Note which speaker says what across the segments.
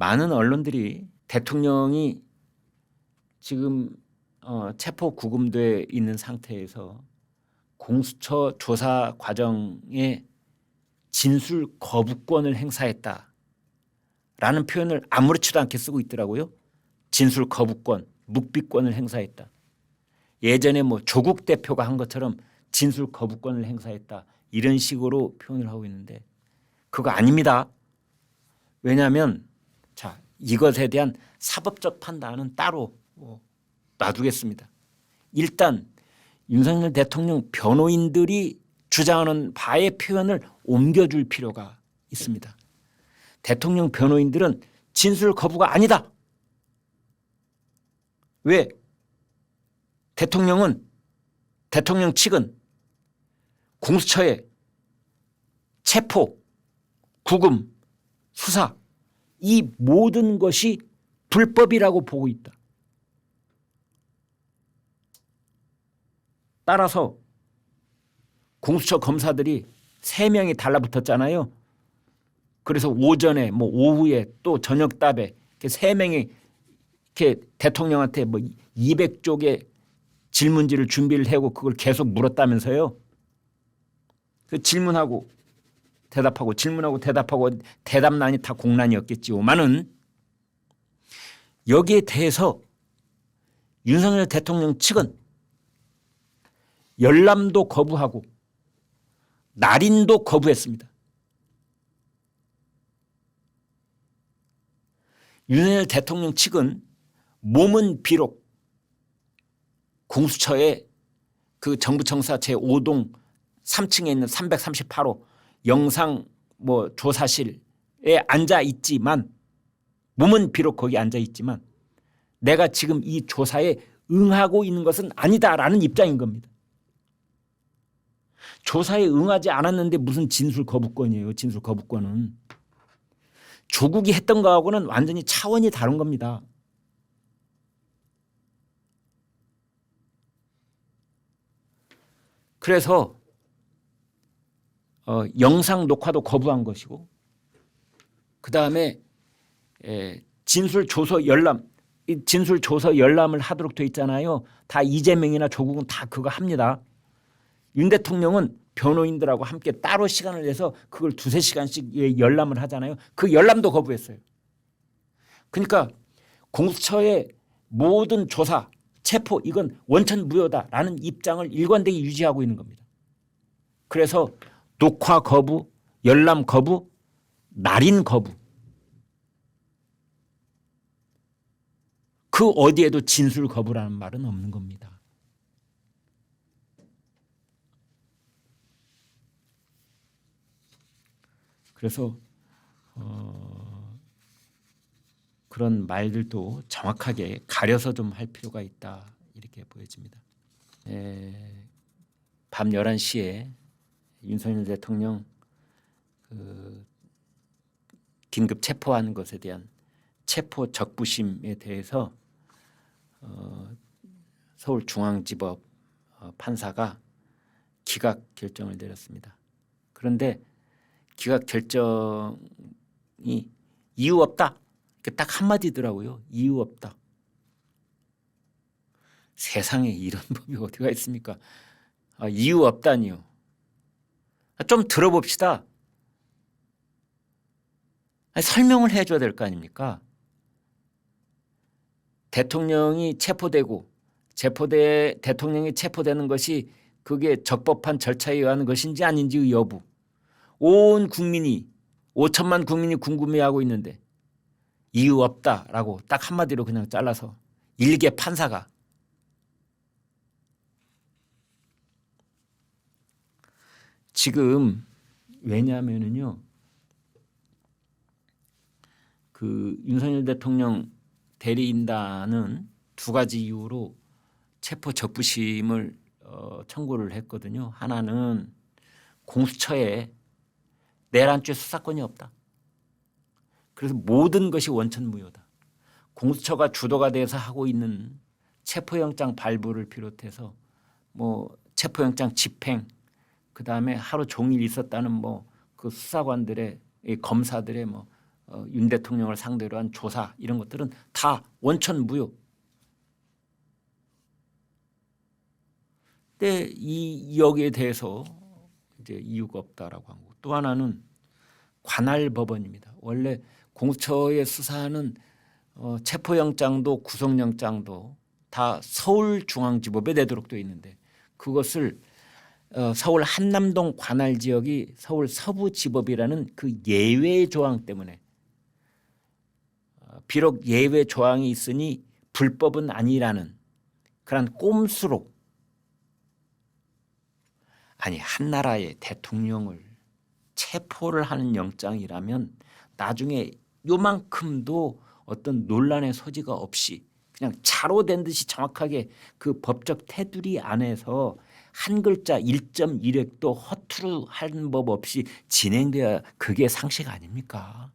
Speaker 1: 많은 언론들이 대통령이 지금 체포 구금돼 있는 상태에서 공수처 조사 과정에 진술 거부권을 행사했다라는 표현을 아무렇지도 않게 쓰고 있더라고요. 진술 거부권, 묵비권을 행사했다. 예전에 뭐 조국 대표가 한 것처럼 진술 거부권을 행사했다. 이런 식으로 표현을 하고 있는데 그거 아닙니다. 왜냐하면 자, 이것에 대한 사법적 판단은 따로 놔두겠습니다. 일단 윤석열 대통령 변호인들이 주장하는 바의 표현을 옮겨줄 필요가 있습니다. 대통령 변호인들은 진술 거부가 아니다. 왜? 대통령 측은 공수처의 체포, 구금, 수사 이 모든 것이 불법이라고 보고 있다. 따라서 공수처 검사들이 3명이 달라붙었잖아요. 그래서 오전에 오후에 또 저녁답에 이렇게 3명이 이렇게 대통령한테 200쪽의 질문지를 준비를 하고 그걸 계속 물었다면서요. 그 질문하고 대답하고 질문하고 대답하고 대답란이 다 공란이었겠지요만은 여기에 대해서 윤석열 대통령 측은 열람도 거부하고 날인도 거부했습니다. 윤석열 대통령 측은 몸은 비록 공수처의 그 정부청사 제5동 3층에 있는 338호 영상 조사실에 앉아 있지만 몸은 비록 거기 앉아 있지만 내가 지금 이 조사에 응하고 있는 것은 아니다라는 입장인 겁니다. 조사에 응하지 않았는데 무슨 진술 거부권이에요. 진술 거부권은. 조국이 했던 거하고는 완전히 차원이 다른 겁니다. 그래서 영상 녹화도 거부한 것이고 그다음에 진술 조서 열람 진술 조서 열람을 하도록 돼 있잖아요. 다 이재명이나 조국은 다 그거 합니다. 윤 대통령은 변호인들하고 함께 따로 시간을 내서 그걸 2~3시간씩 열람을 하잖아요. 그 열람도 거부했어요. 그러니까 공수처의 모든 조사, 체포 이건 원천 무효다라는 입장을 일관되게 유지하고 있는 겁니다. 그래서 녹화 거부, 열람 거부, 날인 거부. 그 어디에도 진술 거부라는 말은 없는 겁니다. 그래서 그런 말들도 정확하게 가려서 좀 할 필요가 있다 이렇게 보여집니다. 밤 11시에 윤석열 대통령 긴급 체포하는 것에 대한 체포 적부심에 대해서 서울중앙지법 판사가 기각 결정을 내렸습니다. 그런데 기각 결정이 이유 없다. 딱 한마디더라고요. 이유 없다. 세상에 이런 법이 어디가 있습니까? 이유 없다니요. 좀 들어봅시다. 설명을 해줘야 될 거 아닙니까? 대통령이 체포되고 대통령이 체포되는 것이 그게 적법한 절차에 의한 것인지 아닌지 여부. 온 국민이 5천만 국민이 궁금해하고 있는데 이유 없다라고 딱 한마디로 그냥 잘라서 일개 판사가 지금 왜냐하면은요 그 윤석열 대통령 대리인단은 2가지 이유로 체포 적부심을 청구를 했거든요. 하나는 공수처에 내란죄 수사권이 없다. 그래서 모든 것이 원천무효다. 공수처가 주도가 돼서 하고 있는 체포영장 발부를 비롯해서 체포영장 집행 그다음에 하루 종일 있었다는 그 수사관들의 검사들의 윤 대통령을 상대로 한 조사 이런 것들은 다 원천무효. 근데 여기에 대해서 이제 이유가 없다라고 한 거. 또 하나는 관할 법원입니다. 원래 공수처의 수사는 체포영장도 구속영장도 다 서울중앙지법에 내도록 되어 있는데 그것을 서울 한남동 관할 지역이 서울 서부지법이라는 그 예외 조항 때문에 비록 예외 조항이 있으니 불법은 아니라는 그런 꼼수로 아니 한 나라의 대통령을 체포를 하는 영장이라면 나중에 요만큼도 어떤 논란의 소지가 없이 그냥 자로된 듯이 정확하게 그 법적 테두리 안에서 한 글자 1.1획도 허투루 한 법 없이 진행돼야 그게 상식 아닙니까?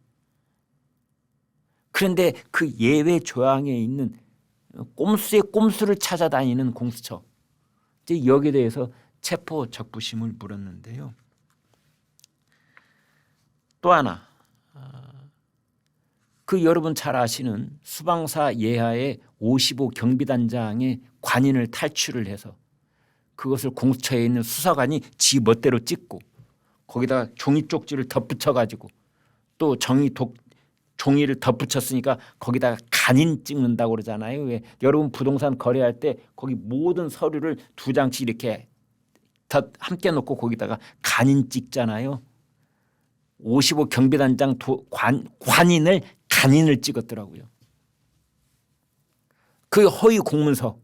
Speaker 1: 그런데 그 예외 조항에 있는 꼼수의 꼼수를 찾아다니는 공수처. 이제 여기에 대해서 체포 적부심을 물었는데요. 또 하나 그 여러분 잘 아시는 수방사 예하의 55 경비단장의 관인을 탈취를 해서 그것을 공수처에 있는 수사관이 지 멋대로 찍고 거기다가 종이 쪽지를 덧붙여 가지고 또 종이를 덧붙였으니까 거기다가 간인 찍는다고 그러잖아요. 왜 여러분 부동산 거래할 때 거기 모든 서류를 2장씩 이렇게 함께 놓고 거기다가 간인 찍잖아요. 55 경비단장 관인을 간인을 찍었더라고요. 그 허위 공문서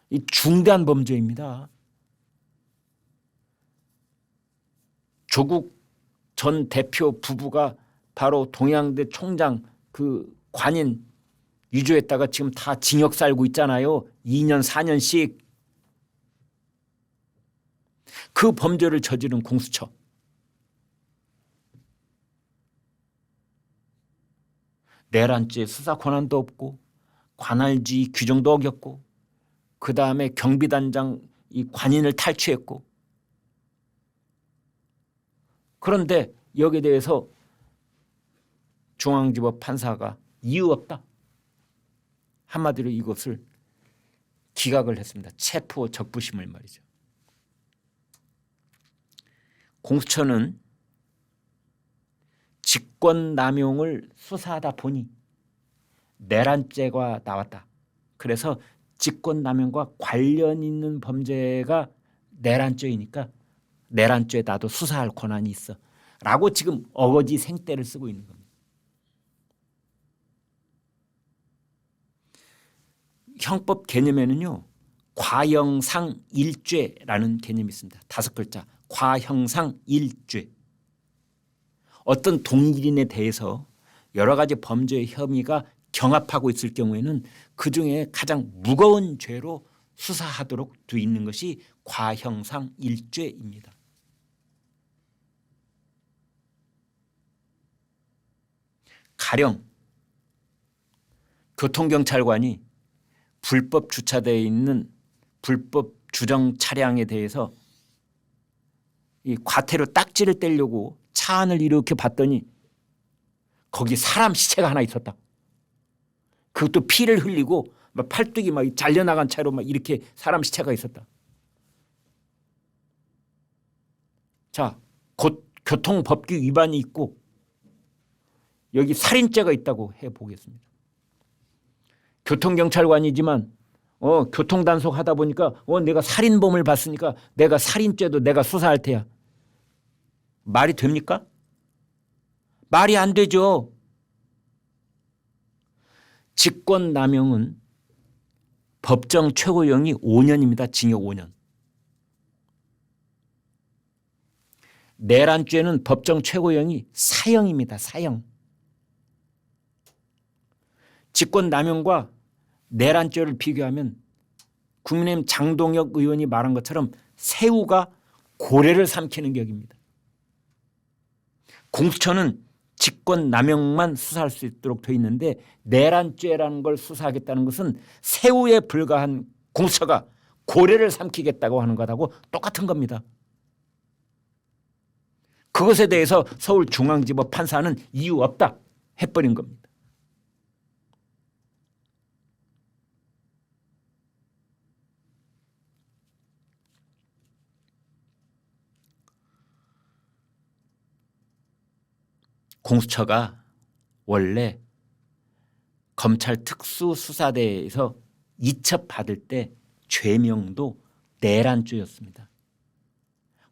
Speaker 1: 이 중대한 범죄입니다. 조국 전 대표 부부가 바로 동양대 총장 그 관인 위조했다가 지금 다 징역 살고 있잖아요. 2년 4년씩. 그 범죄를 저지른 공수처. 내란죄 수사 권한도 없고 관할주의 규정도 어겼고 그다음에 경비단장 이 관인을 탈취했고 그런데 여기에 대해서 중앙지법 판사가 이유 없다. 한마디로 이것을 기각을 했습니다. 체포 적부심을 말이죠. 공수처는 직권남용을 수사하다 보니 내란죄가 나왔다. 그래서 직권남용과 관련 있는 범죄가 내란죄이니까 내란죄 나도 수사할 권한이 있어 라고 지금 어거지 생떼를 쓰고 있는 겁니다. 형법 개념에는요. 과형상일죄라는 개념이 있습니다. 5글자. 과형상일죄. 어떤 동일인에 대해서 여러 가지 범죄 혐의가 경합하고 있을 경우에는 그중에 가장 무거운 죄로 수사하도록 되어 있는 것이 과형상일죄입니다. 가령 교통경찰관이 불법 주차되어 있는 불법 주정 차량에 대해서 이 과태료 딱지를 떼려고 차 안을 이렇게 봤더니 거기 사람 시체가 하나 있었다. 그것도 피를 흘리고 막 팔뚝이 막 잘려나간 채로 막 이렇게 사람 시체가 있었다. 자, 곧 교통법규 위반이 있고 여기 살인죄가 있다고 해보겠습니다. 교통경찰관이지만 교통단속 하다 보니까 내가 살인범을 봤으니까 내가 살인죄도 내가 수사할 테야. 말이 됩니까? 말이 안 되죠. 직권남용은 법정 최고형이 5년입니다. 징역 5년. 내란죄는 법정 최고형이 사형입니다. 사형. 직권남용과 내란죄를 비교하면 국민의힘 장동혁 의원이 말한 것처럼 새우가 고래를 삼키는 격입니다. 공수처는 직권남용만 수사할 수 있도록 되어 있는데 내란죄라는 걸 수사하겠다는 것은 새우에 불과한 공수처가 고래를 삼키겠다고 하는 것하고 똑같은 겁니다. 그것에 대해서 서울중앙지법 판사는 이유 없다 해버린 겁니다. 공수처가 원래 검찰 특수수사대에서 이첩받을 때 죄명도 내란죄였습니다.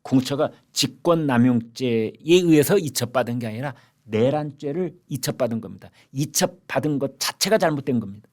Speaker 1: 공수처가 직권남용죄에 의해서 이첩받은 게 아니라 내란죄를 이첩받은 겁니다. 이첩받은 것 자체가 잘못된 겁니다.